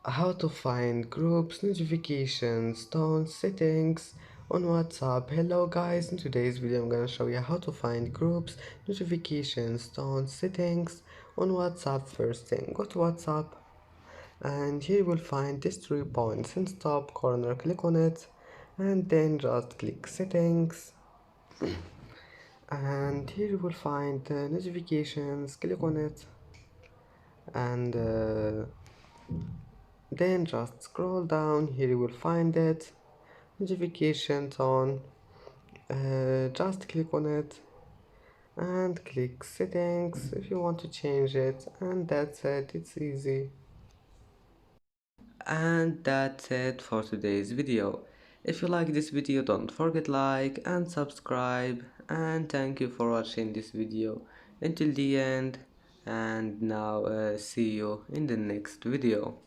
How to find groups, notifications, tone, settings on WhatsApp. Hello guys, in today's video I'm gonna show you how to find groups, notifications, tone, settings on WhatsApp. First thing, go to WhatsApp and here you will find these 3 points in top corner. Click on it and then just click settings, and here you will find notifications. Click on it and then just scroll down. Here you will find it, notification tone. Just click on it and click settings if you want to change it, and that's it. It's easy. And that's it for today's video. If you like this video, don't forget like and subscribe, and thank you for watching this video until the end. And now see you in the next video.